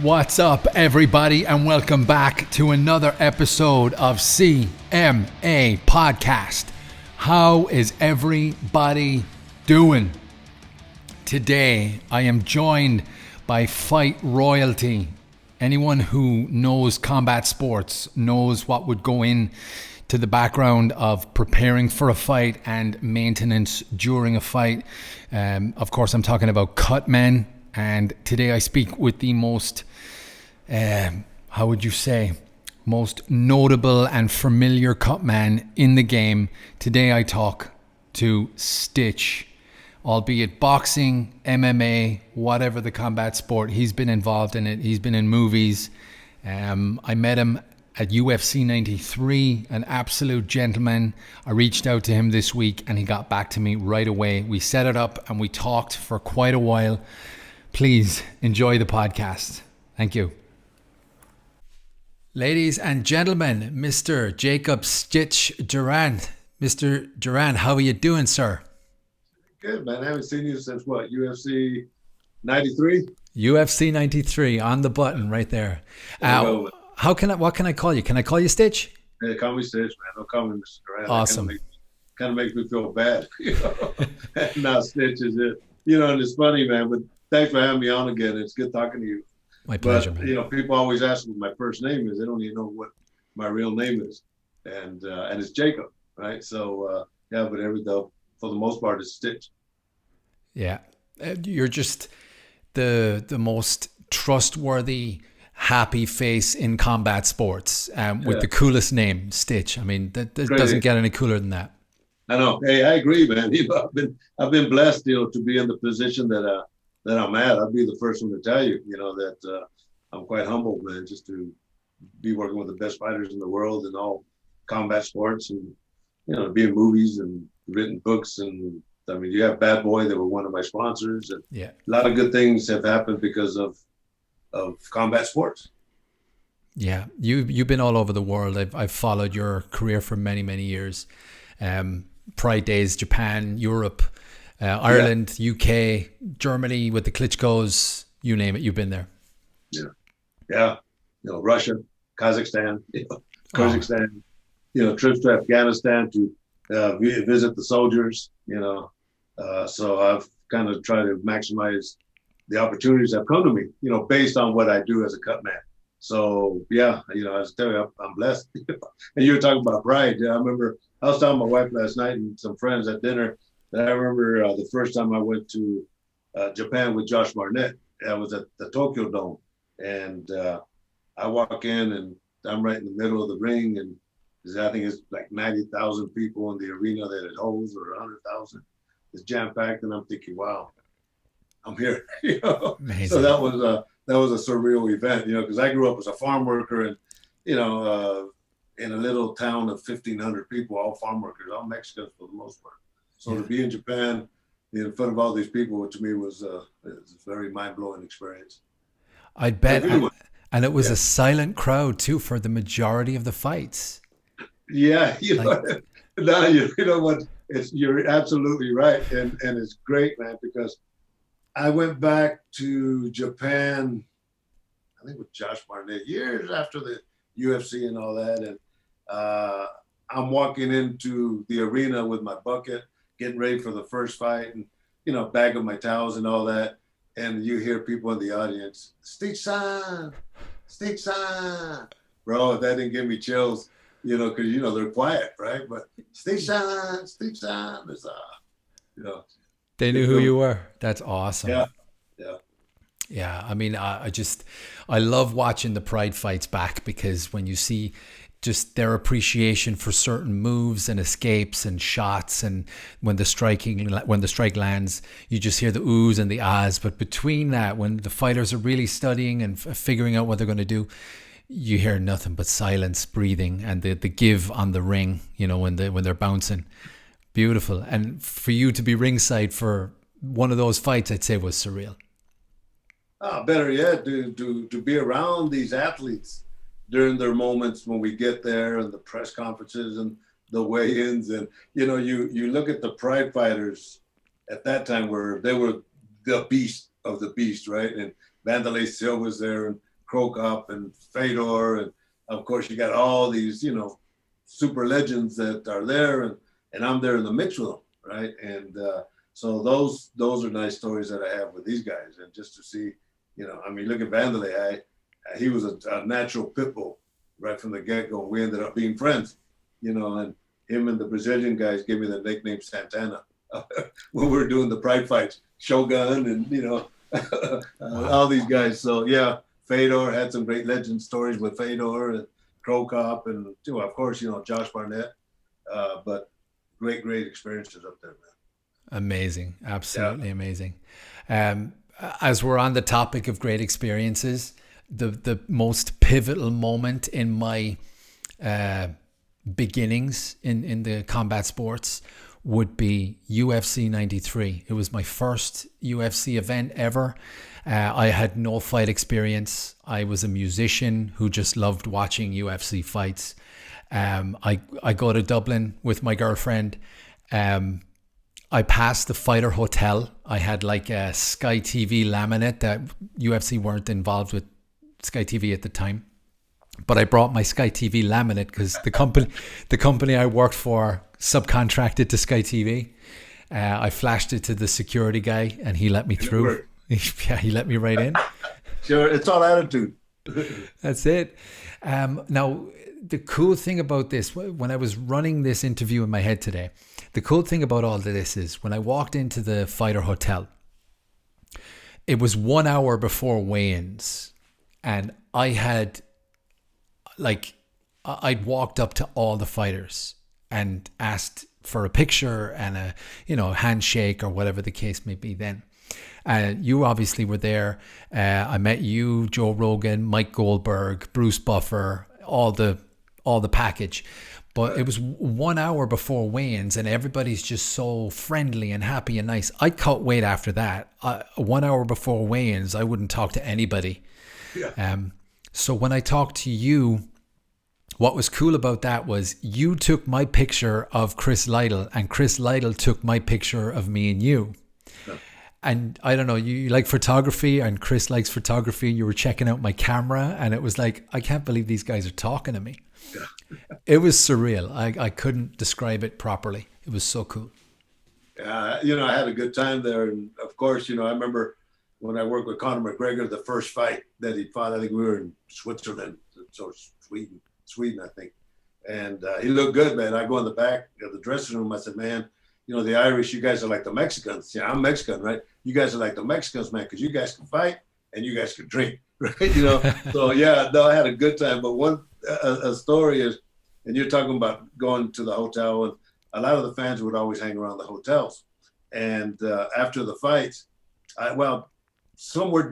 What's up, everybody, and welcome back to another episode of CMA Podcast. How is everybody doing? Today, I am joined by fight royalty. Anyone who knows combat sports knows what would go in to the background of preparing for a fight and maintenance during a fight. Of course, I'm talking about Cutman. And today I speak with the most, most notable and familiar Cutman in the game. Today I talk to Stitch, albeit boxing, MMA, whatever the combat sport. He's been involved in it. He's been in movies. I met him at UFC 93, an absolute gentleman. I reached out to him this week and he got back to me right away. We set it up and we talked for quite a while. Please enjoy the podcast. Thank you. Ladies and gentlemen, Mr. Jacob Stitch Duran. Mr. Duran, how are you doing, sir? Good, man. I haven't seen you since what, UFC 93? UFC 93 on the button right there. What can I call you? Can I call you Stitch? Yeah, call me Stitch, man. Don't call me Mr. Duran. Awesome. Kind of makes me feel bad. Now Stitch is it. And it's funny, man, but thanks for having me on again. It's good talking to you. My pleasure, man. People always ask what my first name is. They don't even know what my real name is. And it's Jacob, right? So, but for the most part, it's Stitch. Yeah. You're just the most trustworthy, happy face in combat sports with the coolest name, Stitch. I mean, that doesn't get any cooler than that. I know. Hey, I agree, man. I've been blessed, to be in the position that I'm at. I'll be the first one to tell you, that I'm quite humbled, man, just to be working with the best fighters in the world in all combat sports, and be in movies and written books. And I mean, you have Bad Boy, they were one of my sponsors, and a lot of good things have happened because of combat sports. Yeah, you've been all over the world. I've followed your career for many, many years. Pride Days, Japan, Europe, Ireland, UK, Germany with the Klitschko's, you name it, you've been there. Yeah. Russia, Kazakhstan, Kyrgyzstan, trips to Afghanistan to visit the soldiers, so I've kind of tried to maximize the opportunities that come to me, based on what I do as a cut man. So, I was telling you, I'm blessed. And you were talking about pride. I remember I was telling my wife last night and some friends at dinner that I remember the first time I went to Japan with Josh Barnett. I was at the Tokyo Dome. And I walk in and I'm right in the middle of the ring. And I think it's like 90,000 people in the arena that it holds, or 100,000. It's jam-packed. And I'm thinking, wow, I'm here. Amazing. So that was a surreal event, because I grew up as a farm worker and, in a little town of 1,500 people, all farm workers, all Mexicans for the most part. So to be in Japan in front of all these people, to me was a very mind-blowing experience. I bet. And it was a silent crowd too for the majority of the fights. Yeah. You know what? You're absolutely right. And it's great, man, because I went back to Japan, I think with Josh Barnett, years after the UFC and all that. And I'm walking into the arena with my bucket, getting ready for the first fight, and, bag of my towels and all that. And you hear people in the audience, Stitch-san. Bro, that didn't give me chills, because, they're quiet, right? But Stitch-san, is, They knew who you were. That's awesome. Yeah. I mean, I love watching the Pride fights back, because when you see just their appreciation for certain moves and escapes and shots, and when the strike lands, you just hear the oohs and the ahs. But between that, when the fighters are really studying and figuring out what they're going to do, you hear nothing but silence, breathing, and the give on the ring, when they're bouncing. Beautiful. And for you to be ringside for one of those fights, I'd say was surreal. Better yet, to be around these athletes during their moments when we get there, and the press conferences and the weigh-ins. And, you look at the Pride fighters at that time, where they were the beast of the beast, right? And Vanderlei Silva was there, and Krokop and Fedor, and of course you got all these, super legends that are there, and I'm there in the mix with them, right? And so those are nice stories that I have with these guys, and just to see, look at Vanderlei, he was a natural pit bull right from the get-go. We ended up being friends, and him and the Brazilian guys gave me the nickname Santana when we were doing the pride fights, Shogun, and all these guys. So yeah, Fedor had some great legend stories with Fedor and Krokop, and of course, Josh Barnett. But great experiences up there, man. Amazing, absolutely amazing. As we're on the topic of great experiences, the most pivotal moment in my beginnings in the combat sports would be UFC 93. It was my first UFC event ever. I had no fight experience. I was a musician who just loved watching UFC fights. I go to Dublin with my girlfriend. I passed the Fighter Hotel. I had like a Sky TV laminate that UFC weren't involved with Sky TV at the time. But I brought my Sky TV laminate because the company I worked for subcontracted to Sky TV. I flashed it to the security guy and he let me through. Yeah, he let me right in. Sure, it's all attitude. That's it. Now, the cool thing about this, when I was running this interview in my head today, the cool thing about all of this is when I walked into the Fighter Hotel, it was 1 hour before weigh-ins, and I'd walked up to all the fighters and asked for a picture and a handshake or whatever the case may be then. You obviously were there. I met you, Joe Rogan, Mike Goldberg, Bruce Buffer, all the package. But it was 1 hour before weigh-ins and everybody's just so friendly and happy and nice. I cut weight after that. 1 hour before weigh-ins, I wouldn't talk to anybody. Yeah. So when I talked to you, what was cool about that was you took my picture of Chris Lytle and Chris Lytle took my picture of me and you. Yeah. And I don't know, you like photography and Chris likes photography. You were checking out my camera and it was like, I can't believe these guys are talking to me. Yeah. It was surreal. I couldn't describe it properly. It was so cool. I had a good time there. And of course, I remember when I worked with Conor McGregor, the first fight that he fought, I think we were in Switzerland, so Sweden, I think. And he looked good, man. I go in the back of the dressing room. I said, man, the Irish, you guys are like the Mexicans. Yeah, I'm Mexican, right? You guys are like the Mexicans, man, because you guys can fight and you guys can drink, right? So yeah, no, I had a good time. But a story is, and you're talking about going to the hotel, and a lot of the fans would always hang around the hotels. And after the fights, somewhere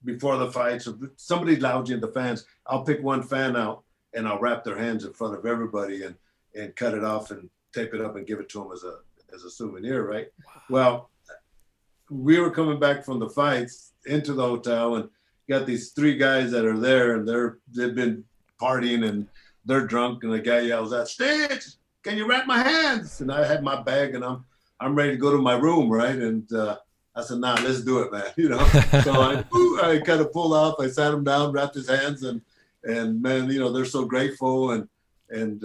before the fights, if somebody's lounging, the fans, I'll pick one fan out and I'll wrap their hands in front of everybody and cut it off and tape it up and give it to them as a souvenir, right? Wow. Well, we were coming back from the fights into the hotel and got these three guys that are there and they've been partying and they're drunk and the guy yells out, "Stitch, can you wrap my hands?" And I had my bag and I'm ready to go to my room, right? And I said, "Nah, let's do it, man." So I kind of pulled off. I sat him down, wrapped his hands, and man, they're so grateful and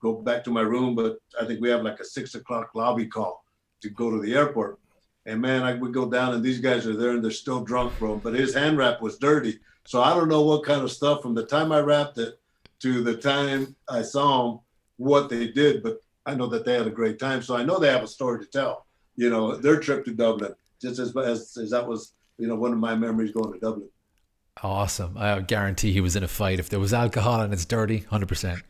go back to my room. But I think we have like a 6 o'clock lobby call to go to the airport. And man, I would go down and these guys are there and they're still drunk, bro. But his hand wrap was dirty. So I don't know what kind of stuff from the time I wrapped it to the time I saw them, what they did. But I know that they had a great time. So I know they have a story to tell, their trip to Dublin, just as that was, one of my memories going to Dublin. Awesome. I guarantee he was in a fight. If there was alcohol and it's dirty, 100%.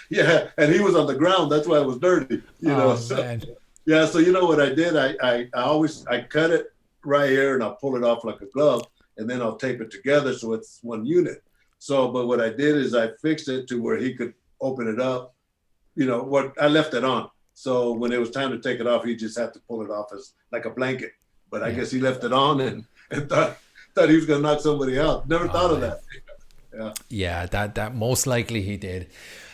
Yeah. And he was on the ground. That's why it was dirty, Man. Yeah. So what I did? I cut it right here and I'll pull it off like a glove and then I'll tape it together. So it's one unit. But what I did is I fixed it to where he could open it up. I left it on. So when it was time to take it off, he just had to pull it off as like a blanket. But I guess he left it on and thought he was going to knock somebody out. Never thought of that. Yeah, that most likely he did.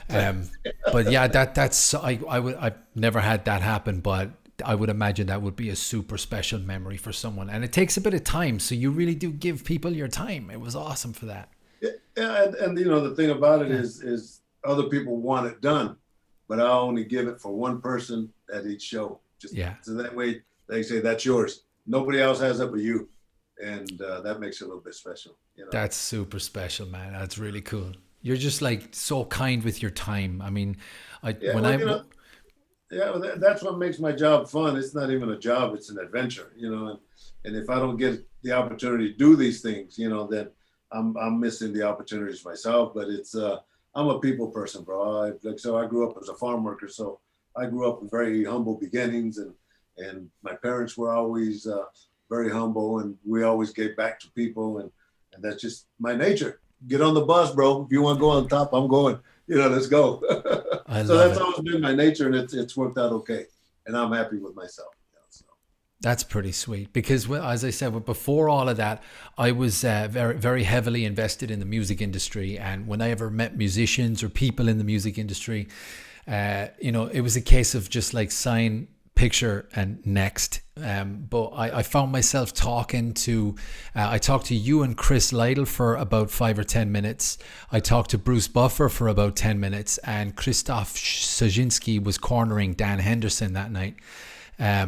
But yeah, that's I've never had that happen. But I would imagine that would be a super special memory for someone. And it takes a bit of time. So you really do give people your time. It was awesome for that. Yeah, and the thing about it is other people want it done, but I only give it for one person at each show. So that way they say that's yours. Nobody else has it but you, and that makes it a little bit special. That's super special, man. That's really cool. You're just like so kind with your time. I mean, that's what makes my job fun. It's not even a job; it's an adventure, And if I don't get the opportunity to do these things, then I'm missing the opportunities myself. But it's I'm a people person, bro. I grew up as a farm worker, so I grew up with very humble beginnings, and my parents were always very humble, and we always gave back to people, and that's just my nature. Get on the bus, bro. If you want to go on top, I'm going. Let's go. So that's always been my nature, and it's worked out okay, and I'm happy with myself. That's pretty sweet because, as I said, before all of that, I was very, very heavily invested in the music industry. And when I ever met musicians or people in the music industry, it was a case of just like sign, picture, and next. But I found myself I talked to you and Chris Lytle for about 5 or 10 minutes. I talked to Bruce Buffer for about 10 minutes, and Krzysztof Sajinski was cornering Dan Henderson that night.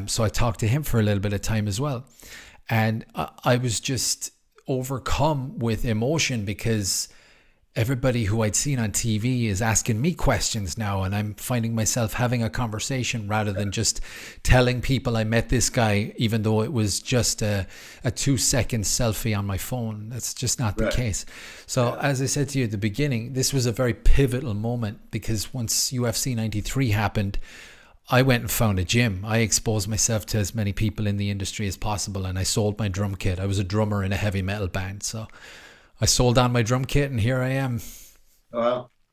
So I talked to him for a little bit of time as well. And I was just overcome with emotion because everybody who I'd seen on TV is asking me questions now. And I'm finding myself having a conversation rather than just telling people I met this guy, even though it was just a 2-second selfie on my phone. That's just not the case. So as I said to you at the beginning, this was a very pivotal moment because once UFC 93 happened, I went and found a gym. I exposed myself to as many people in the industry as possible, and I sold my drum kit. I was a drummer in a heavy metal band, so I sold on my drum kit, and here I am.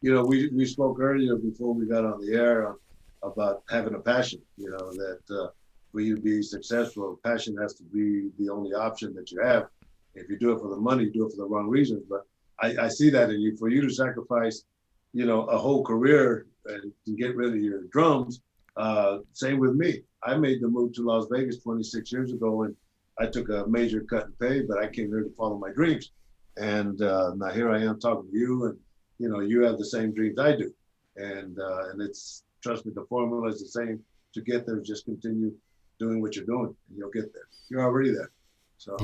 We spoke earlier before we got on the air about having a passion. That for you to be successful, passion has to be the only option that you have. If you do it for the money, you do it for the wrong reasons. But I see that in you. For you to sacrifice, a whole career and to get rid of your drums. Same with me. I made the move to Las Vegas 26 years ago, and I took a major cut in pay, but I came here to follow my dreams. And now here I am talking to you, and you have the same dreams I do. And it's, trust me, the formula is the same. To get there, just continue doing what you're doing, and you'll get there. You're already there. So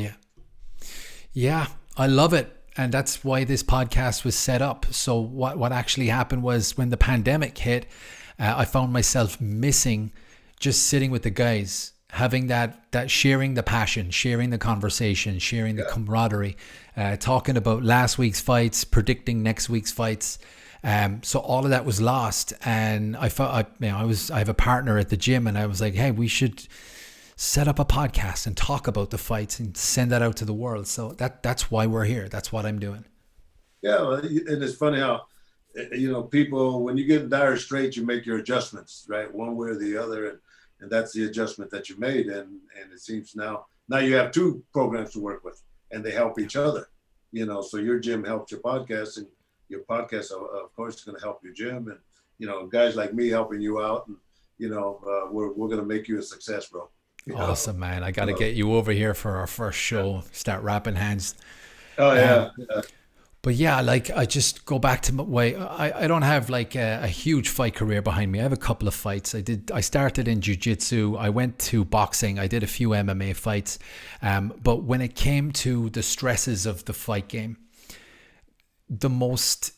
yeah, I love it. And that's why this podcast was set up. So what actually happened was when the pandemic hit, I found myself missing just sitting with the guys, having that sharing the passion, sharing the conversation, sharing the camaraderie, talking about last week's fights, predicting next week's fights. So all of that was lost, and I have a partner at the gym, and I was like, hey, we should set up a podcast and talk about the fights and send that out to the world. So that's why we're here. That's what I'm doing. Yeah, and it's funny how, people, when you get in dire straits, you make your adjustments, right? One way or the other. And that's the adjustment that you made. And it seems now you have two programs to work with, and they help each other, so your gym helps your podcast, and your podcast, of course, is going to help your gym. And, guys like me helping you out, and, we're going to make you a success, bro. Awesome, man. I got to get you over here for our first show, start wrapping hands. Oh, yeah. But yeah, like I just go back to my way. I don't have like a huge fight career behind me. I have a couple of fights. I started in jiu-jitsu. I went to boxing. I did a few MMA fights. But when it came to the stresses of the fight game, there's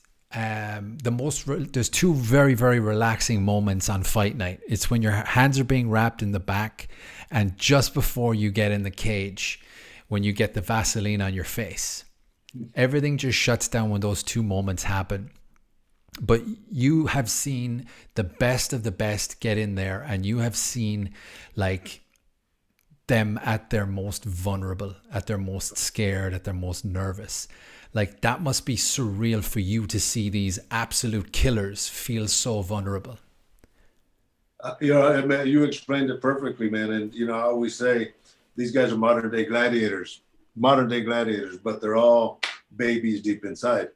two very, very relaxing moments on fight night. It's when your hands are being wrapped in the back, and just before you get in the cage, when you get the Vaseline on your face. Everything just shuts down when those two moments happen. But you have seen the best of the best get in there, and you have seen like them at their most vulnerable, at their most scared, at their most nervous. Like that must be surreal for you to see these absolute killers feel so vulnerable. Man, you explained it perfectly, man. And, I always say these guys are modern day gladiators, but they're all babies deep inside.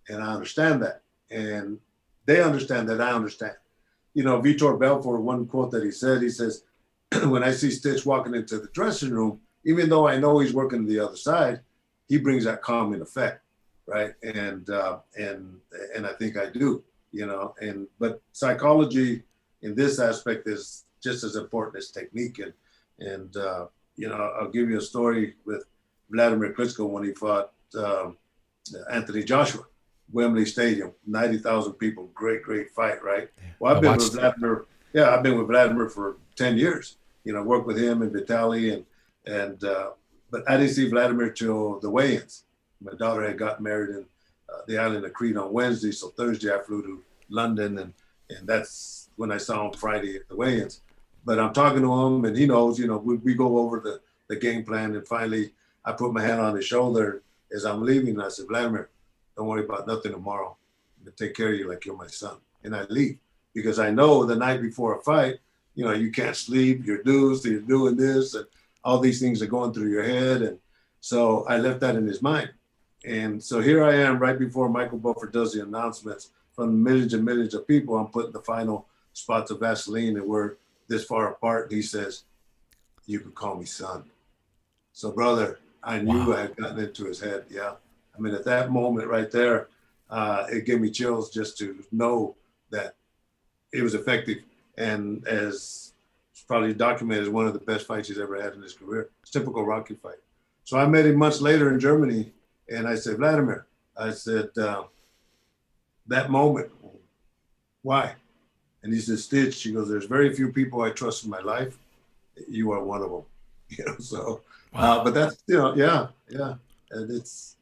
And I understand that. And they understand that I understand. Vitor Belfort, one quote that he says, when I see Stitch walking into the dressing room, even though I know he's working the other side, he brings that calming effect, right? And I think I do, but psychology in this aspect is just as important as technique. And I'll give you a story with Vladimir Klitschko when he fought Anthony Joshua, Wembley Stadium, 90,000 people, great fight, right? Well, I've been with Vladimir. Yeah, I've been with Vladimir for 10 years. Worked with him and Vitaly, but I didn't see Vladimir till the weigh-ins. My daughter had gotten married in the island of Crete on Wednesday, so Thursday I flew to London, and that's when I saw him Friday at the weigh-ins. But I'm talking to him, and he knows, we go over the game plan, and finally I put my hand on his shoulder as I'm leaving, and I said, Vladimir, don't worry about nothing tomorrow. I'm going to take care of you like you're my son. And I leave because I know the night before a fight, you can't sleep, you're doing this, and all these things are going through your head. And so I left that in his mind. And so here I am right before Michael Buffer does the announcements from millions and millions of people. I'm putting the final spots of Vaseline, and we're this far apart. And he says, you can call me son. So brother, I knew I had gotten into his head. Yeah. I mean, at that moment right there, it gave me chills just to know that it was effective. And as it's probably documented as one of the best fights he's ever had in his career. It's a typical Rocky fight. So I met him months later in Germany, and I said, Vladimir, I said, that moment, why? And he said, Stitch, he goes, there's very few people I trust in my life. You are one of them. So, but that's, yeah. And it's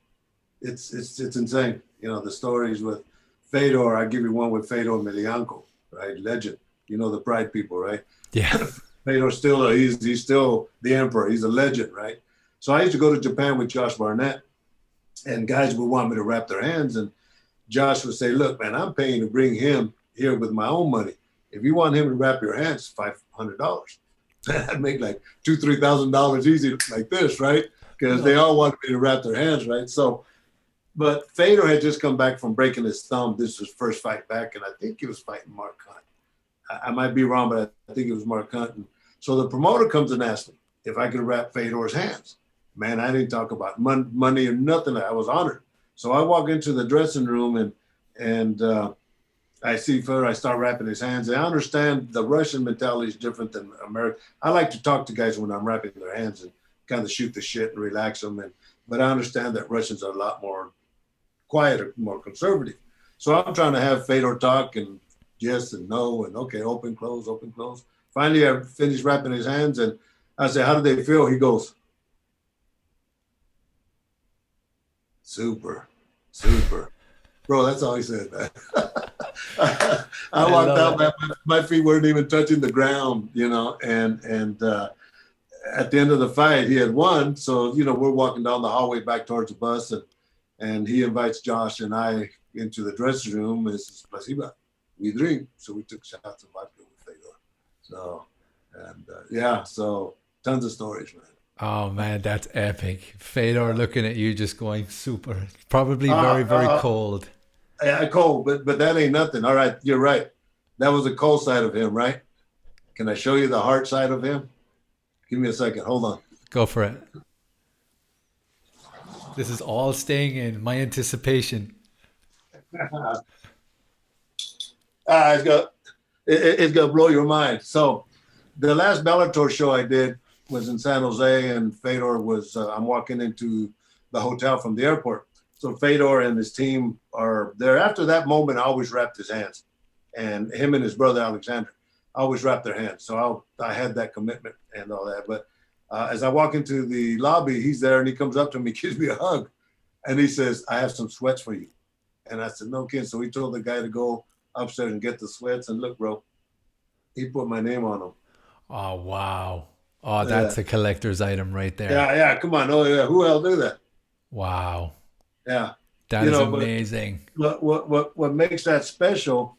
insane. The stories with Fedor, I give you one with Fedor Emelianenko, right? Legend. The Pride people, right? Yeah. Fedor still, he's still the emperor. He's a legend, right? So I used to go to Japan with Josh Barnett, and guys would want me to wrap their hands, and Josh would say, look, man, I'm paying to bring him here with my own money. If you want him to wrap your hands, $500. I'd make like $2,000, $3,000 easy like this, right? Because they all wanted me to wrap their hands, right? So, but Fedor had just come back from breaking his thumb. This was his first fight back, and I think he was fighting Mark Hunt. I might be wrong, but I think it was Mark Hunt. And so the promoter comes and asks me if I could wrap Fedor's hands. Man, I didn't talk about money or nothing. I was honored. So I walk into the dressing room and I see Fedor. I start wrapping his hands. I understand the Russian mentality is different than American. I like to talk to guys when I'm wrapping their hands and kind of shoot the shit and relax them. But I understand that Russians are a lot more quiet, more conservative. So I'm trying to have Fedor talk and yes and no and okay, open, close. Finally, I finished wrapping his hands and I said, how do they feel? He goes, super. Bro, that's all he said, man. I walked out, man, my feet weren't even touching the ground, and at the end of the fight, he had won. So, we're walking down the hallway back towards the bus and he invites Josh and I into the dressing room and says, Spasiba, we drink. So we took shots of vodka with Fedor. So, and so tons of stories, man. Oh man, that's epic. Fedor looking at you just going super. Probably very, very cold. Yeah, cold, but that ain't nothing. All right, you're right. That was the cold side of him, right? Can I show you the hard side of him? Give me a second. Hold on. Go for it. This is all staying in my anticipation. It's gonna blow your mind. So the last Bellator show I did was in San Jose, and Fedor was, I'm walking into the hotel from the airport. So Fedor and his team are there. After that moment, I always wrapped his hands, and him and his brother, Alexander, always wrapped their hands. So I had that commitment and all that. But as I walk into the lobby, he's there and he comes up to me, gives me a hug, and he says, I have some sweats for you. And I said, no kidding. So he told the guy to go upstairs and get the sweats. And look, bro, he put my name on them. Oh, wow. Oh, that's a collector's item right there. Yeah. Come on. Oh, yeah. Who else do that? Wow. Yeah. That is amazing. But what makes that special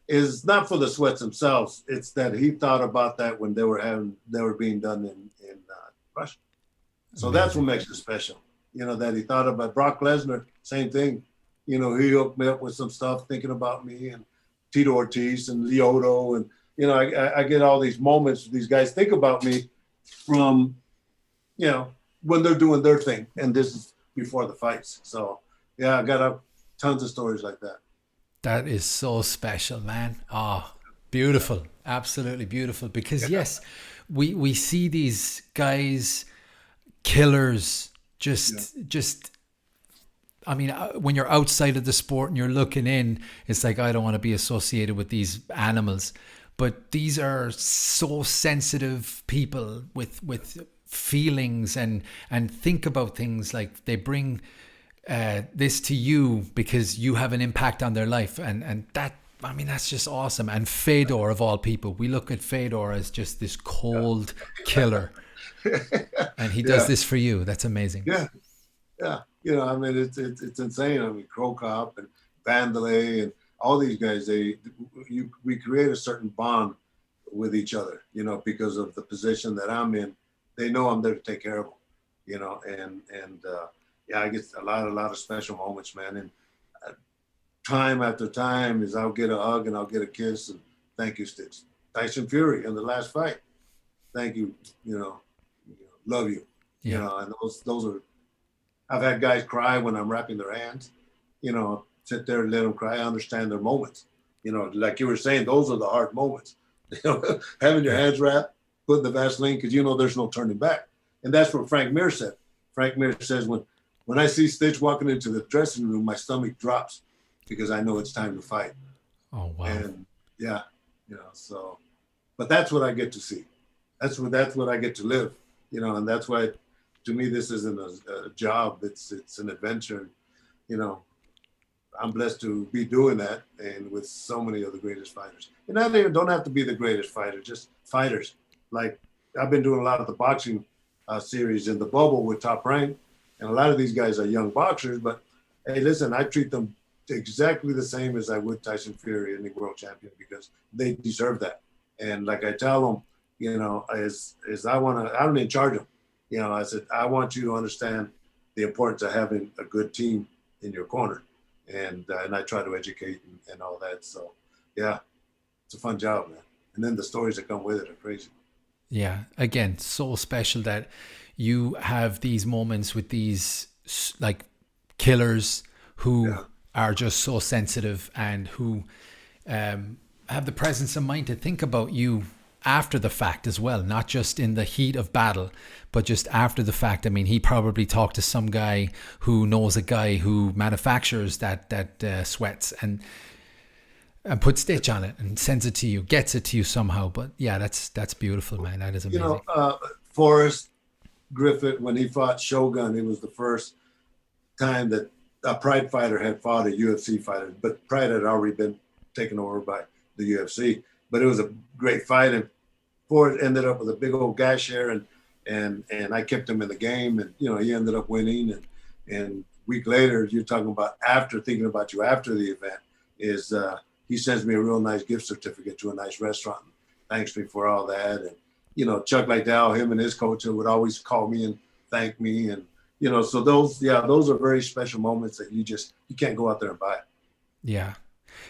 is not for the sweats themselves. It's that he thought about that when they were being done in Russia. So amazing. That's what makes it special. That he thought about Brock Lesnar, same thing. He hooked me up with some stuff thinking about me and Tito Ortiz and Lyoto and, I get all these moments. These guys think about me from, when they're doing their thing, and this is before the fights. So yeah, I got tons of stories like that. That is so special, man. Oh, beautiful. Absolutely beautiful. Because yes, we see these guys, killers, just I mean, when you're outside of the sport and you're looking in, it's like, I don't want to be associated with these animals. But these are so sensitive people with feelings and think about things. Like, they bring this to you because you have an impact on their life. And that, I mean, that's just awesome. And Fedor, of all people, we look at Fedor as just this cold killer. And he does this for you. That's amazing. Yeah. I mean, it's insane. I mean, Krokop and Vandalay and all these guys, we create a certain bond with each other, because of the position that I'm in. They know I'm there to take care of them, I get a lot of special moments, man. And time after time is I'll get a hug and I'll get a kiss and thank you, Stitch. Tyson Fury in the last fight. Thank you, love you. And those are, I've had guys cry when I'm wrapping their hands, sit there and let them cry. I understand their moments. Like you were saying, those are the hard moments. Having your hands wrapped, putting the Vaseline, because there's no turning back. And that's what Frank Mir said. Frank Mir says, when I see Stitch walking into the dressing room, my stomach drops because I know it's time to fight. Oh, wow. And so, but that's what I get to see. That's what I get to live, and that's why, to me, this isn't a job. It's an adventure. I'm blessed to be doing that, and with so many of the greatest fighters. And I don't have to be the greatest fighter, just fighters. Like, I've been doing a lot of the boxing series in the bubble with Top Rank, and a lot of these guys are young boxers. But hey, listen, I treat them exactly the same as I would Tyson Fury, any world champion, because they deserve that. And like I tell them, as I'm in charge of them. I said, I want you to understand the importance of having a good team in your corner. And I try to educate and all that. So, yeah, it's a fun job, man. And then the stories that come with it are crazy. Yeah. Again, so special that you have these moments with these like killers who are just so sensitive and who have the presence of mind to think about you after the fact as well, not just in the heat of battle, but just after the fact. I mean, he probably talked to some guy who knows a guy who manufactures that sweats and puts stitch on it and sends it to you, gets it to you somehow. But yeah, that's beautiful, man. That is amazing. Forrest Griffith, when he fought Shogun, it was the first time that a Pride fighter had fought a UFC fighter, but Pride had already been taken over by the UFC. But it was a great fight, and Ford ended up with a big old gash here, and I kept him in the game, and he ended up winning. And a week later, you're talking about thinking about you after the event, is he sends me a real nice gift certificate to a nice restaurant, and thanks me for all that. And Chuck Liddell, him and his coach would always call me and thank me, and so those are very special moments that you can't go out there and buy. Yeah.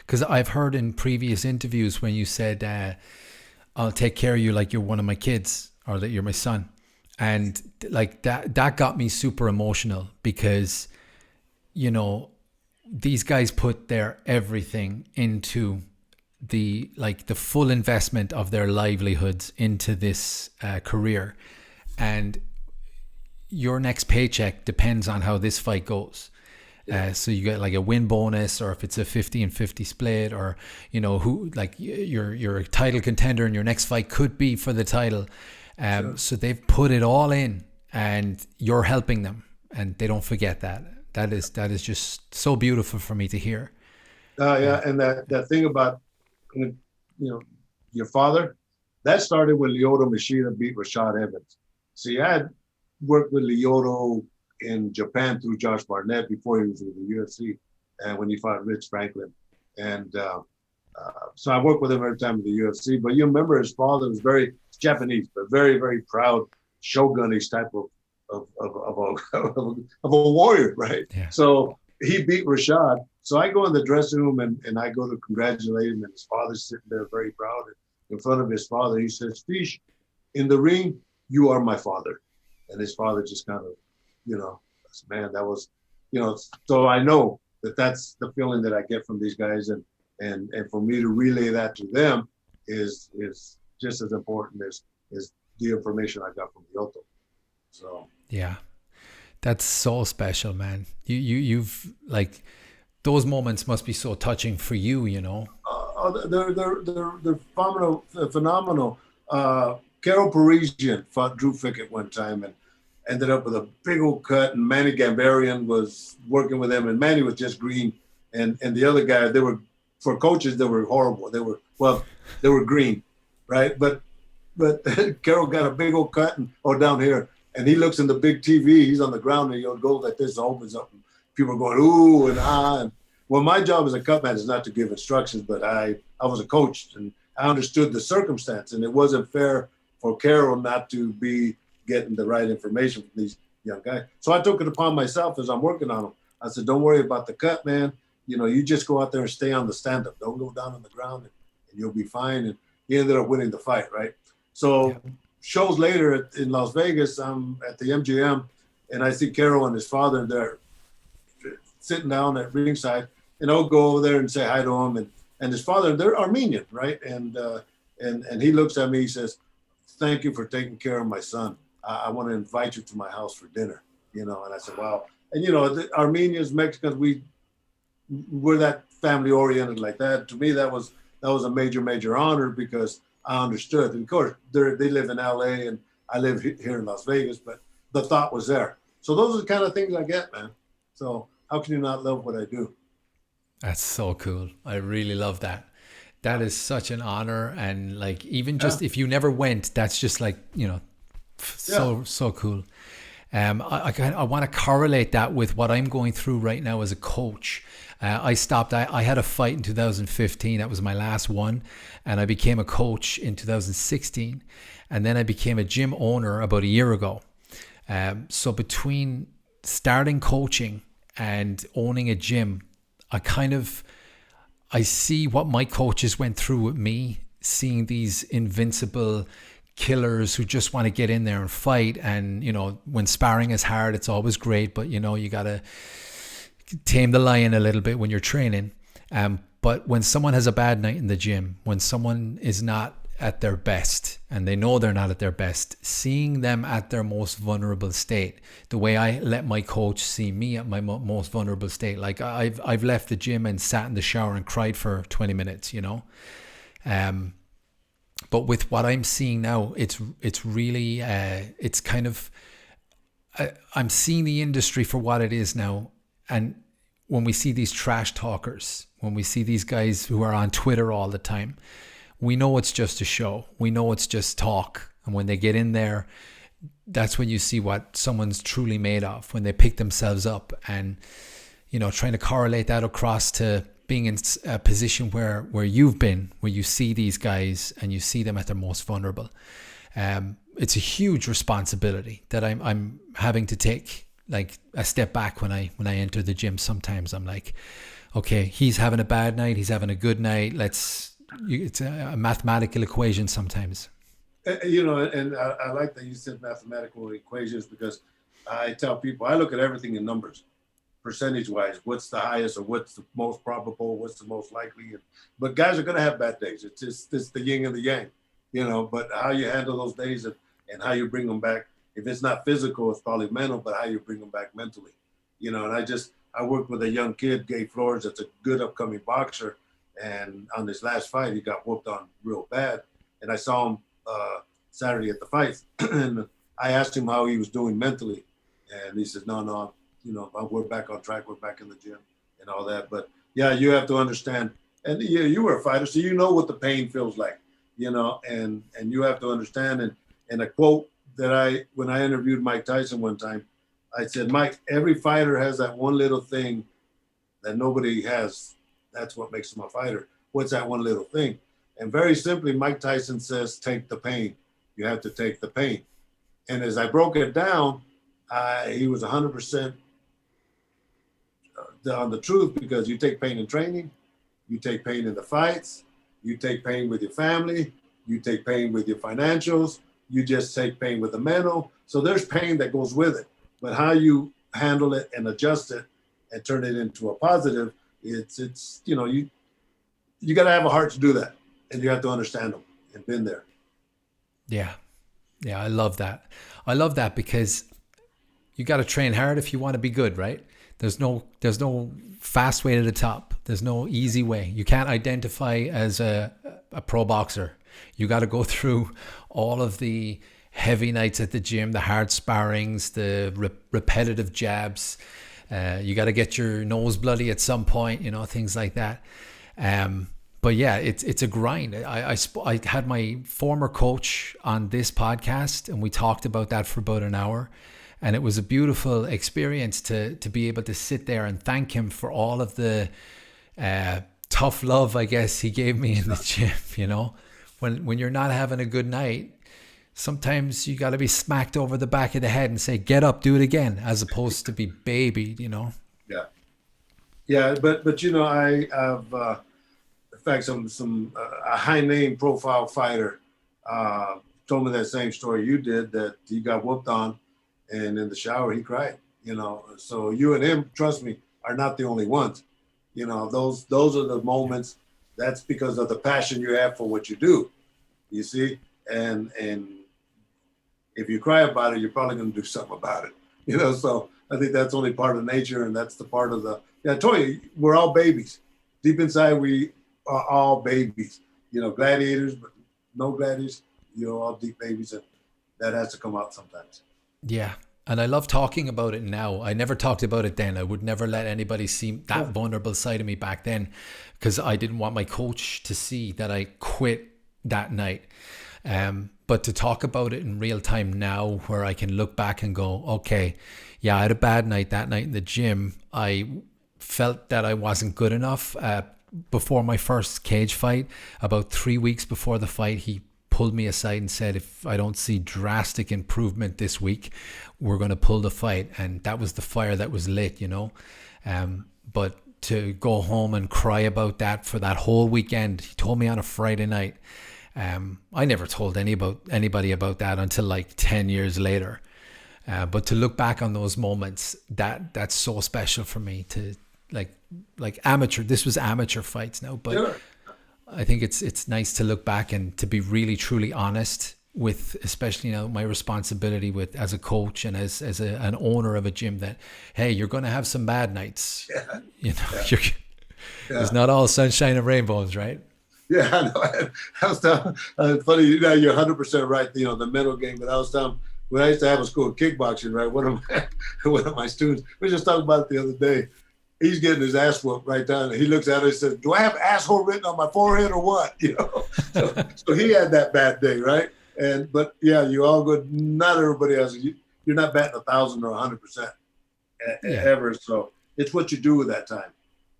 Because I've heard in previous interviews when you said, I'll take care of you like you're one of my kids or that you're my son. And like that got me super emotional because, these guys put their everything into the full investment of their livelihoods into this career. And your next paycheck depends on how this fight goes. So you get like a win bonus, or if it's a 50-50 split, or who, like, you're a title contender and your next fight could be for the title. So they've put it all in, and you're helping them, and they don't forget that. That is just so beautiful for me to hear. And that thing about your father, that started when Lyoto Machida beat Rashad Evans. See, I had worked with Lyoto in Japan through Josh Barnett before he was with the UFC, and when he fought Rich Franklin. And so I worked with him every time in the UFC. But you remember his father was very Japanese, but very, very proud, shogun-ish type of a warrior, right? Yeah. So he beat Rashad. So I go in the dressing room and I go to congratulate him, and his father's sitting there very proud. in front of his father. He says, Fish, in the ring, you are my father. And his father just kind of, man, that was, so I know that that's the feeling that I get from these guys. And for me to relay that to them is just as important as the information I got from Kyoto. So. Yeah. That's so special, man. You've like, those moments must be so touching for you, They're phenomenal. Carol Parisian fought Drew Fickett one time and ended up with a big old cut, and Manny Gambarian was working with him, and Manny was just green, and the other guy, they were, for coaches, they were horrible. They were green, right? But Carol got a big old cut down here, and he looks in the big TV. He's on the ground, and he goes like this, opens up, and people are going ooh and ah. And well, my job as a cutman is not to give instructions, but I was a coach, and I understood the circumstance, and it wasn't fair for Carol not to be getting the right information from these young guys. So I took it upon myself as I'm working on them. I said, don't worry about the cut, man. You just go out there and stay on the stand-up. Don't go down on the ground, and you'll be fine. And he ended up winning the fight, right? So shows later in Las Vegas, I'm at the MGM, and I see Carol and his father there sitting down at ringside, and I'll go over there and say hi to him. And his father, they're Armenian, right? And he looks at me, he says, thank you for taking care of my son. I want to invite you to my house for dinner, and I said, wow. And, the Armenians, Mexicans, we're that family oriented like that. To me, that was a major, major honor, because I understood. And of course, they live in LA and I live here in Las Vegas, but the thought was there. So those are the kind of things I get, man. So how can you not love what I do? That's so cool. I really love that. That is such an honor. And like, even just if you never went, that's just like, so cool. I want to correlate that with what I'm going through right now as a coach. I had a fight in 2015. That was my last one. And I became a coach in 2016. And then I became a gym owner about a year ago. So between starting coaching and owning a gym, I see what my coaches went through with me, seeing these invincible killers who just want to get in there and fight. And, when sparring is hard, it's always great, but you got to tame the lion a little bit when you're training. But when someone has a bad night in the gym, when someone is not at their best and they know they're not at their best, seeing them at their most vulnerable state, the way I let my coach see me at my most vulnerable state, like I've left the gym and sat in the shower and cried for 20 minutes, but with what I'm seeing now, it's really, it's kind of, I'm seeing the industry for what it is now. And when we see these trash talkers, when we see these guys who are on Twitter all the time, we know it's just a show. We know it's just talk. And when they get in there, that's when you see what someone's truly made of, when they pick themselves up. And, trying to correlate that across to being in a position where you've been, where you see these guys and you see them at their most vulnerable. It's a huge responsibility that I'm having to take, like a step back when I enter the gym. Sometimes I'm like, okay, he's having a bad night, he's having a good night. It's a mathematical equation sometimes. And I like that you said mathematical equations, because I tell people, I look at everything in numbers, percentage-wise. What's the highest, or what's the most probable, what's the most likely? But guys are going to have bad days. It's the yin and the yang, but how you handle those days and how you bring them back. If it's not physical, it's probably mental, but how you bring them back mentally. And I worked with a young kid, Gay Flores, that's a good upcoming boxer. And on this last fight, he got whooped on real bad. And I saw him Saturday at the fight. And I asked him how he was doing mentally. And he says, no, we're back on track. We're back in the gym and all that. But yeah, you have to understand. And yeah, you were a fighter, so you know what the pain feels like, and you have to understand. And a quote that when I interviewed Mike Tyson one time, I said, Mike, every fighter has that one little thing that nobody has. That's what makes him a fighter. What's that one little thing? And very simply, Mike Tyson says, take the pain. You have to take the pain. And as I broke it down, he was 100% on the truth, because you take pain in training, you take pain in the fights, you take pain with your family, You take pain with your financials. You just take pain with the mental. So there's pain that goes with it. But how you handle it and adjust it and turn it into a positive, it's you got to have a heart to do that, and you have to understand them and been there. Yeah. I love that because you got to train hard if you want to be good, right? There's no fast way to the top. There's no easy way. You can't identify as a pro boxer. You got to go through all of the heavy nights at the gym, the hard sparrings, the repetitive jabs. You got to get your nose bloody at some point, things like that. But yeah, it's a grind. I had my former coach on this podcast, and we talked about that for about an hour. And it was a beautiful experience to be able to sit there and thank him for all of the tough love, I guess, he gave me in the gym. When you're not having a good night, sometimes you got to be smacked over the back of the head and say, get up, do it again, as opposed to be babied, Yeah, but I have, in fact, a high name profile fighter told me that same story you did, that he got whooped on, and in the shower he cried. So you and him, trust me, are not the only ones. Those are the moments. That's because of the passion you have for what you do. You see, and if you cry about it, you're probably going to do something about it. So I think that's only part of nature, and that's the part of the. Yeah, I told you, we're all babies. Deep inside, we are all babies. Gladiators, but no gladiators. All deep babies, and that has to come out sometimes. Yeah. And I love talking about it now. I never talked about it then. I would never let anybody see that vulnerable side of me back then, because I didn't want my coach to see that I quit that night. But to talk about it in real time now, where I can look back and go, okay, yeah, I had a bad night that night in the gym. I felt that I wasn't good enough. Before my first cage fight, about 3 weeks before the fight, he pulled me aside and said, if I don't see drastic improvement this week, we're going to pull the fight. And that was the fire that was lit, but to go home and cry about that for that whole weekend, he told me on a Friday night. I never told anybody about that until like 10 years later. But to look back on those moments, that's so special for me, to like amateur. This was amateur fights now, but sure. I think it's nice to look back and to be really truly honest with, especially my responsibility with as a coach and as an owner of a gym, that hey, you're going to have some bad nights. It's not all sunshine and rainbows, right? Yeah, I know. I was telling, funny, you're 100% right. The mental game. But I was telling, when I used to have a school of kickboxing, right? One of my students, we were just talking about it the other day. He's getting his ass whooped right down. He looks at it and says, "Do I have asshole written on my forehead or what?" So he had that bad day, right? But yeah, you all good. Not everybody has. You're not batting 1,000 or 100% ever. So it's what you do with that time,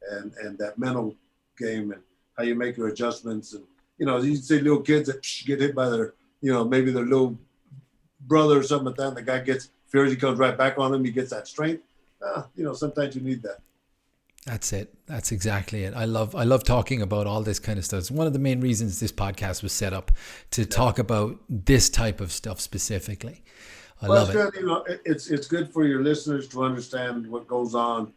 and that mental game, and how you make your adjustments. And you see little kids that get hit by their, maybe their little brother or something like that. And the guy gets fears, he comes right back on him. He gets that strength. Sometimes you need that. That's it. That's exactly it. I love talking about all this kind of stuff. It's one of the main reasons this podcast was set up, to talk about this type of stuff specifically. I love it. It's good for your listeners to understand what goes on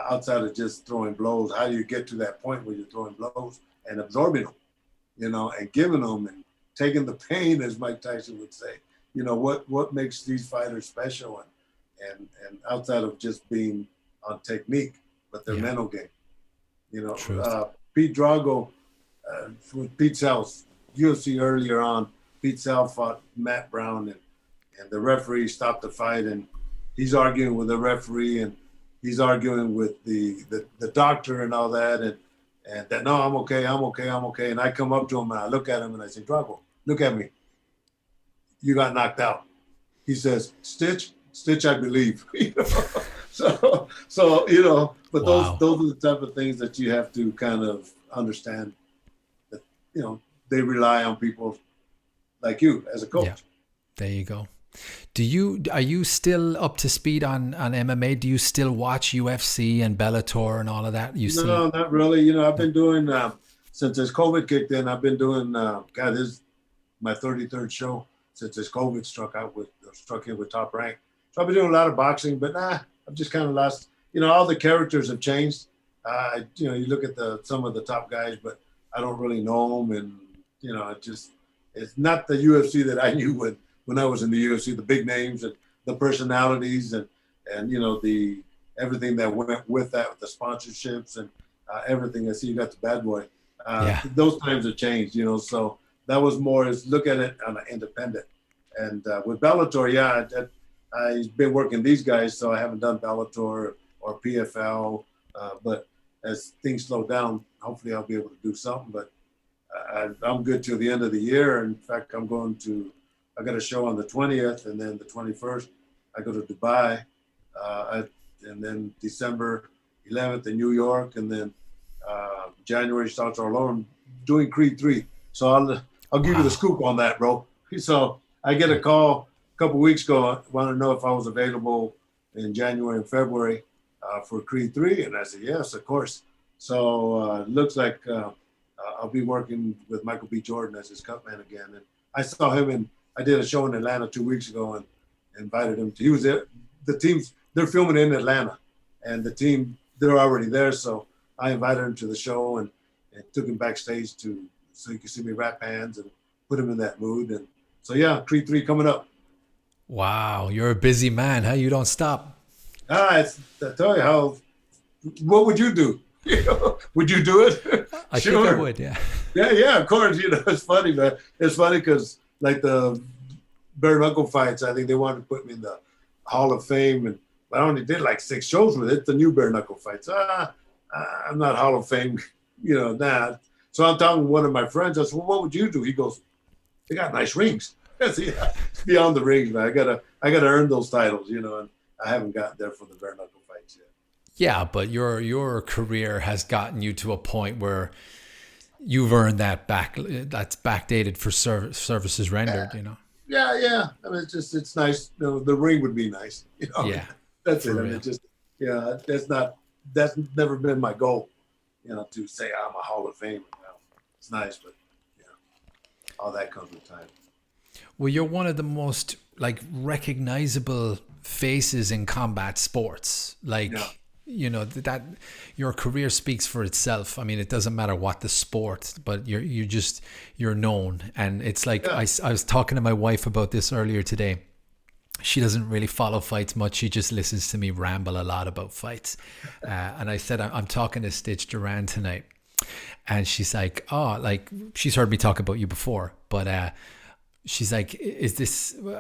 outside of just throwing blows. How do you get to that point where you're throwing blows and absorbing them, and giving them and taking the pain, as Mike Tyson would say. What makes these fighters special, and outside of just being on technique, but their mental game. Pete Drago, with Pete's house, UFC earlier on, Pete Sal fought Matt Brown, and the referee stopped the fight, and he's arguing with the referee, and he's arguing with the doctor and all that, and that, no, I'm okay. And I come up to him and I look at him and I say, "Drago, look at me. You got knocked out." He says, Stitch, I believe." So but wow. Those are the type of things that you have to kind of understand, that they rely on people like you as a coach. Yeah. There you go. Are you still up to speed on MMA? Do you still watch UFC and Bellator and all of that? No, not really. I've been doing since this COVID kicked in. I've been doing my 33rd show since this COVID struck in with Top Rank. So I've been doing a lot of boxing, but I've just kind of lost. All the characters have changed. You look at some of the top guys, but I don't really know them, and it's not the UFC that I knew when I was in the UFC. The big names and the personalities and the everything that went with that, with the sponsorships and everything. I see you got the Bad Boy. Those times have changed, so that was more as look at it on an independent. And with Bellator, I've been working these guys, so I haven't done Bellator or PFL, but as things slow down, hopefully I'll be able to do something, but I'm good till the end of the year. In fact, I got a show on the 20th, and then the 21st, I go to Dubai, and then December 11th in New York, and then January starts all over. I'm doing Creed 3. So I'll give you the scoop on that, bro. So I get a call a couple of weeks ago. I want to know if I was available in January and February for Creed 3. And I said, yes, of course. So it looks like I'll be working with Michael B. Jordan as his Cutman again. And I saw him I did a show in Atlanta 2 weeks ago and invited him he was there. The teams, they're filming in Atlanta, and the team, they're already there. So I invited him to the show and took him backstage so he could see me rap hands and put him in that mood. And so, Creed 3 coming up. Wow. You're a busy man. How you don't stop? I tell you what would you do? Would you do it? I think I would, yeah. Yeah, of course. It's funny, man. It's funny because like the bare knuckle fights, I think they wanted to put me in the Hall of Fame, and I only did like 6 shows with it. The new bare knuckle fights. I'm not Hall of Fame, nah. So I'm talking to one of my friends. I said, well, what would you do? He goes, they got nice rings. I said, it's beyond the rings, man. I gotta earn those titles, and I haven't gotten there for the bare knuckle fights yet. Yeah, but your career has gotten you to a point where you've earned that that's backdated for services rendered, Yeah. I mean, it's nice. The ring would be nice, Yeah. That's it. I mean, that's never been my goal, to say I'm a Hall of Famer. It's nice, but all that comes with time. Well, you're one of the most recognizable faces in combat sports. That your career speaks for itself. I mean, it doesn't matter what the sport, but you're known. And it's like, I was talking to my wife about this earlier today. She doesn't really follow fights much. She just listens to me ramble a lot about fights. And I said, I'm talking to Stitch Duran tonight. And she's like, she's heard me talk about you before, but she's like,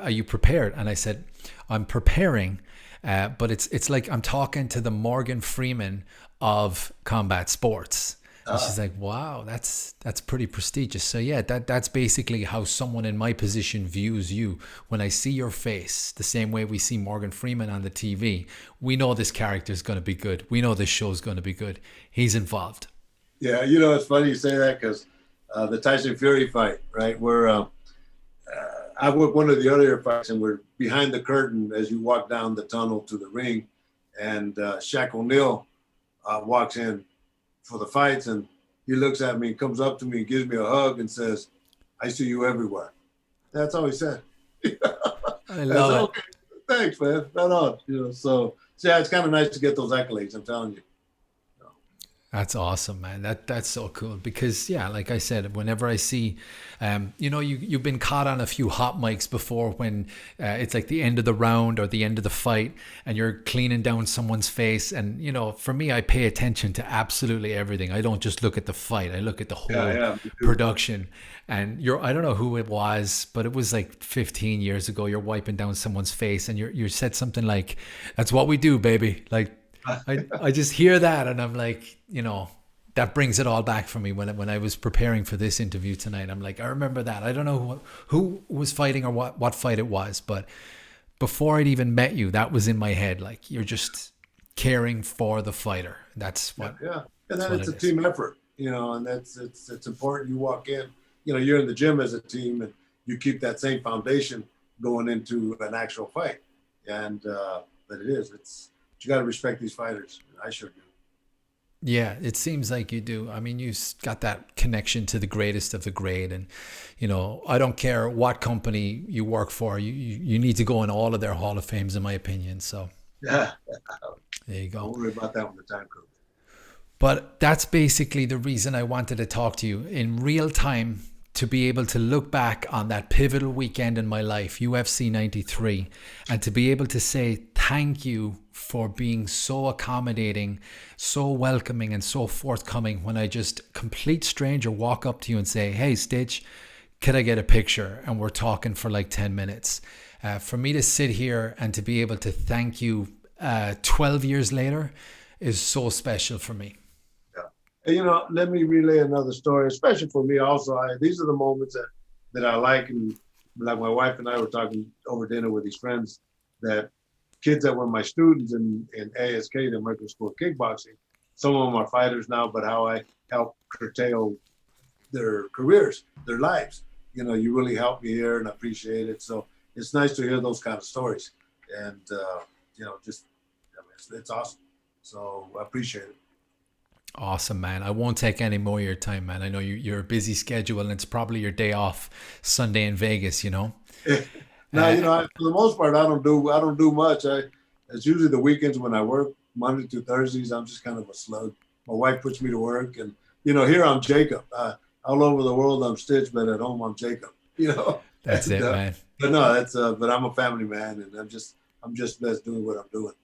are you prepared? And I said, I'm preparing, but it's like I'm talking to the Morgan Freeman of combat sports. And she's like, wow, that's pretty prestigious. So yeah, that's basically how someone in my position views you. When I see your face, the same way we see Morgan Freeman on the TV, we know this character is going to be good. We know this show is going to be good. He's involved. Yeah, it's funny you say that because the Tyson Fury fight, right? Where I worked one of the earlier fights, and we're behind the curtain as you walk down the tunnel to the ring, and Shaq O'Neal walks in for the fights, and he looks at me and comes up to me and gives me a hug and says, I see you everywhere. That's all he said. I love it. Okay. Thanks, man. Right on. So yeah, it's kind of nice to get those accolades, I'm telling you. That's awesome, man. That's so cool because, like I said, whenever I see, you've been caught on a few hot mics before when it's like the end of the round or the end of the fight and you're cleaning down someone's face. And, for me, I pay attention to absolutely everything. I don't just look at the fight. I look at the whole production. And I don't know who it was, but it was like 15 years ago. You're wiping down someone's face and you said something like, that's what we do, baby. Like, I just hear that and I'm like, that brings it all back for me when I was preparing for this interview tonight. I'm like, I remember that. I don't know who was fighting or what fight it was, but before I'd even met you, that was in my head. Like, you're just caring for the fighter. That's what. Yeah, and then it's a team effort, and it's important. You walk in, you're in the gym as a team, and you keep that same foundation going into an actual fight. And but you got to respect these fighters. I sure do. Yeah, it seems like you do. I mean, got that connection to the greatest of the great. And, I don't care what company you work for, you need to go in all of their Hall of Fames, in my opinion. So Yeah, there you don't go. worry about that when the time comes. But that's basically the reason I wanted to talk to you in real time, to be able to look back on that pivotal weekend in my life, UFC 93, and to be able to say thank you for being so accommodating, so welcoming, and so forthcoming when I just complete stranger walk up to you and say, hey, Stitch, could I get a picture? And we're talking for like 10 minutes. For me to sit here and to be able to thank you 12 years later is so special for me. And, let me relay another story, especially for me also. These are the moments that I like. And like my wife and I were talking over dinner with these friends, that kids that were my students in ASK, the American School of Kickboxing, some of them are fighters now, but how I help curtail their careers, their lives. You really helped me here, and I appreciate it. So it's nice to hear those kind of stories. And, it's awesome. So I appreciate it. Awesome, man. I won't take any more of your time, man. I know you're a busy schedule, and it's probably your day off Sunday in Vegas, No, for the most part, I don't do much. It's usually the weekends when I work, Monday to Thursdays. I'm just kind of a slug. My wife puts me to work, and here I'm Jacob. All over the world I'm Stitch, but at home I'm Jacob. That's it, man. But no, but I'm a family man, and I'm just blessed doing what I'm doing.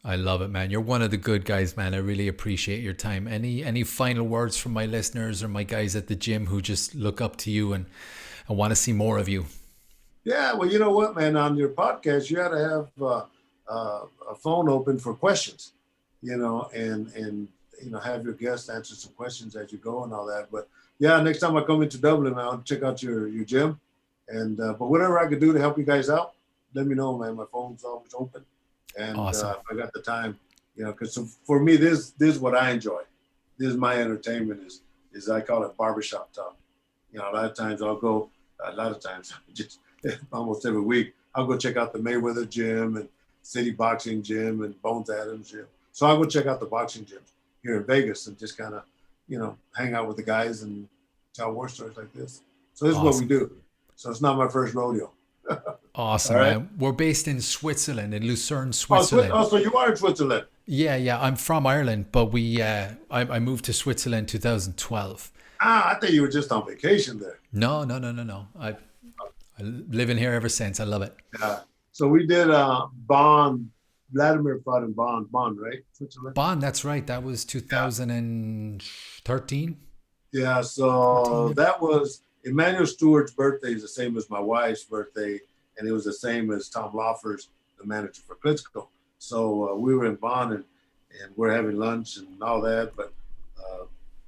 I love it, man. You're one of the good guys, man. I really appreciate your time. Any final words from my listeners or my guys at the gym who just look up to you and want to see more of you? Yeah, well, you know what, man? On your podcast, you got to have a phone open for questions, and have your guests answer some questions as you go and all that. But yeah, next time I come into Dublin, I'll check out your gym, and but whatever I could do to help you guys out, let me know, man. My phone's always open. And awesome. if I got the time, because for me, this is what I enjoy. This is my entertainment. Is I call it barbershop talk. A lot of times just almost every week, I'll go check out the Mayweather gym and City Boxing gym and Bones Adams gym. So I'll go check out the boxing gyms here in Vegas and just kind of, hang out with the guys and tell war stories like this. So this is what we do. So it's not my first rodeo. Awesome, right, man. We're based in Switzerland, in Lucerne, Switzerland. Oh, so you are in Switzerland? Yeah. I'm from Ireland, but I moved to Switzerland 2012. I thought you were just on vacation there. No. I live in here ever since. I love it. Yeah. So we did Bonn. Vladimir fought in Bonn, right? Switzerland. Bonn, that's right. That was 2013. Yeah. So that was Emmanuel Stewart's birthday is the same as my wife's birthday, and it was the same as Tom Loffer's, the manager for Klitschko. So we were in Bonn, and we're having lunch and all that. But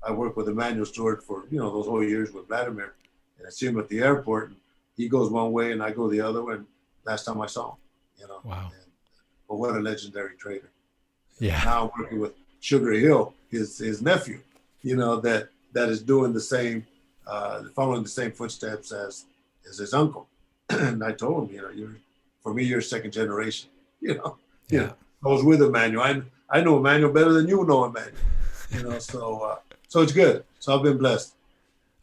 I worked with Emmanuel Stewart for those whole years with Vladimir, and I see him at the airport, and he goes one way and I go the other way. And last time I saw him, Wow. But what a legendary trader. Yeah. Now I'm working with Sugar Hill, his nephew, that is doing the same. Following the same footsteps as his uncle. And I told him, you're second generation. I was with Emmanuel. I know Emmanuel better than you know Emmanuel. So it's good. So I've been blessed.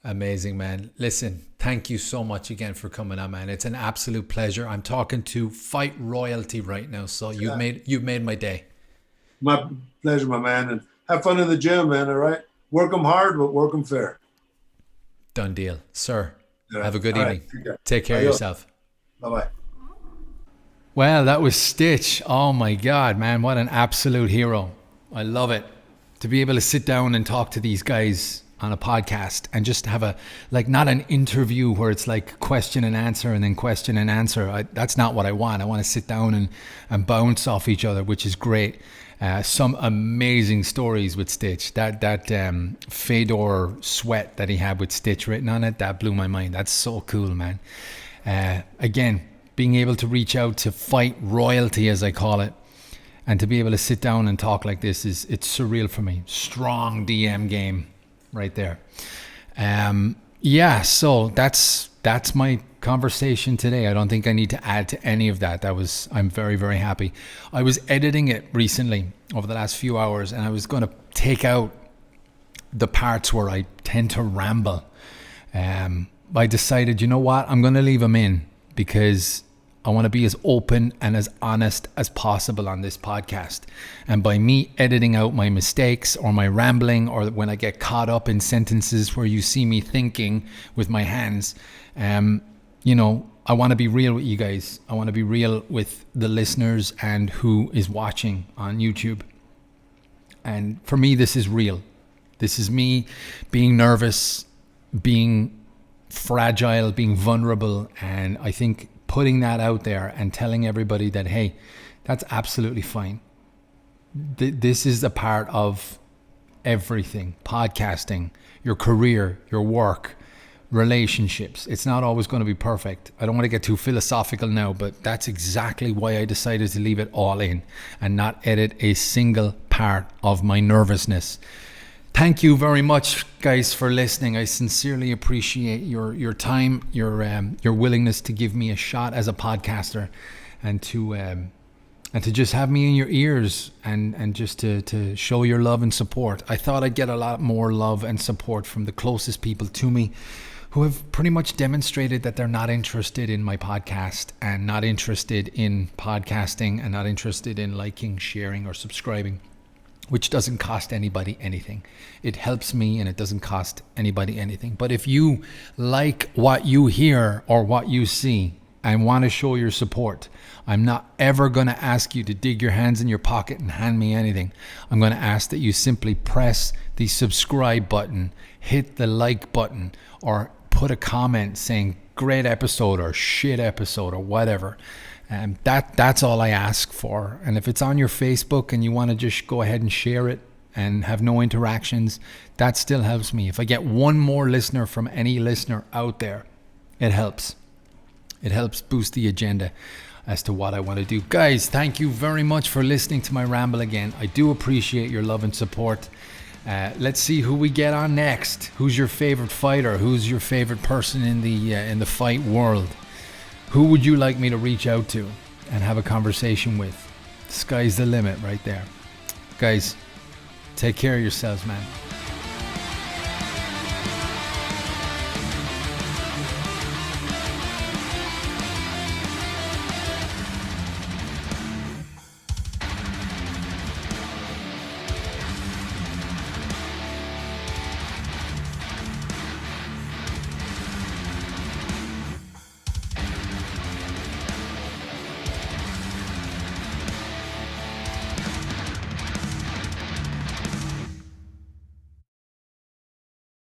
Amazing, man. Listen, thank you so much again for coming on, man. It's an absolute pleasure. I'm talking to fight royalty right now. So you've made my day. My pleasure, my man. And have fun in the gym, man. All right. Work them hard, but work them fair. Done deal, sir. Yeah. Have a good evening. Right. Take care of yourself. Bye-bye. Well, that was Stitch. Oh my God, man. What an absolute hero. I love it. To be able to sit down and talk to these guys on a podcast and just have not an interview where it's like question and answer and then question and answer. That's not what I want. I want to sit down and bounce off each other, which is great. Some amazing stories with Stitch. That Fedor sweat that he had with Stitch written on it, that blew my mind. That's so cool, man. Again, being able to reach out to fight royalty, as I call it, and to be able to sit down and talk like this it's surreal for me. Strong DM game right there. So that's my conversation today. I don't think I need to add to any of that. I'm very, very happy. I was editing it recently over the last few hours, and I was going to take out the parts where I tend to ramble. I decided, you know what? I'm going to leave them in because I want to be as open and as honest as possible on this podcast. And by me editing out my mistakes or my rambling, or when I get caught up in sentences where you see me thinking with my hands, you know, I want to be real with you guys. I want to be real with the listeners and who is watching on YouTube. And for me, this is real. This is me being nervous, being fragile, being vulnerable. And I think putting that out there and telling everybody that, hey, that's absolutely fine. This is a part of everything. Podcasting, your career, your work, relationships. It's not always going to be perfect. I don't want to get too philosophical now, but that's exactly why I decided to leave it all in and not edit a single part of my nervousness. Thank you very much, guys, for listening. I sincerely appreciate your time, your willingness to give me a shot as a podcaster, and to just have me in your ears, and just to show your love and support. I thought I'd get a lot more love and support from the closest people to me, who have pretty much demonstrated that they're not interested in my podcast, and not interested in podcasting, and not interested in liking, sharing, or subscribing, which doesn't cost anybody anything. It helps me, and it doesn't cost anybody anything. But if you like what you hear or what you see and want to show your support, I'm not ever going to ask you to dig your hands in your pocket and hand me anything. I'm going to ask that you simply press the subscribe button, hit the like button, or put a comment saying great episode or shit episode or whatever. That's all I ask for. And if it's on your Facebook and you want to just go ahead and share it and have no interactions, that still helps me. If I get one more listener from any listener out there, it helps. It helps boost the agenda as to what I want to do. Guys, thank you very much for listening to my ramble again. I do appreciate your love and support. Let's see who we get on next. Who's your favorite fighter? Who's your favorite person in the fight world? Who would you like me to reach out to and have a conversation with? The sky's the limit right there. Guys, take care of yourselves, man.